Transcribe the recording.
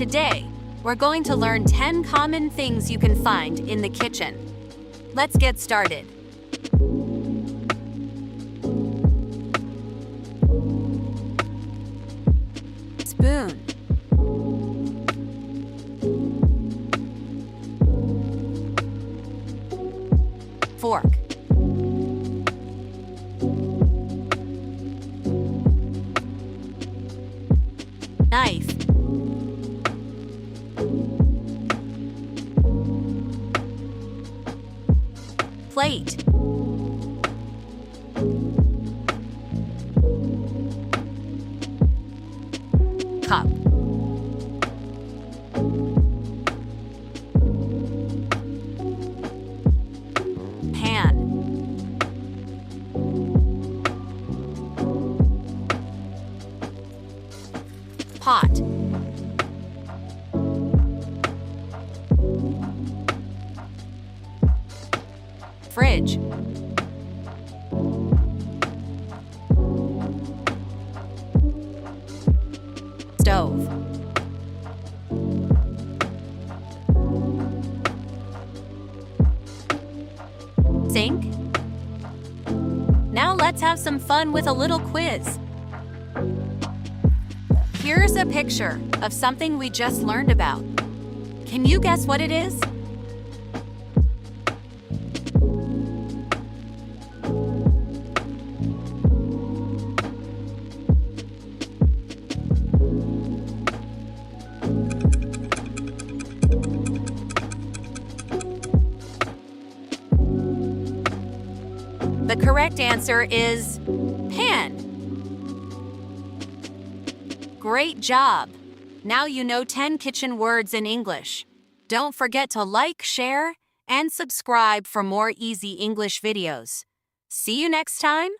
Today, we're going to learn 10 common things you can find in the kitchen. Let's get started. Spoon. Fork. Knife. Plate. Cup. Pan. Pot. Fridge. Stove. Sink. Now let's have some fun with a little quiz. Here's a picture of something we just learned about. Can you guess what it is? The correct answer is pan. Great job! Now you know 10 kitchen words in English. Don't forget to like, share, and subscribe for more easy English videos. See you next time!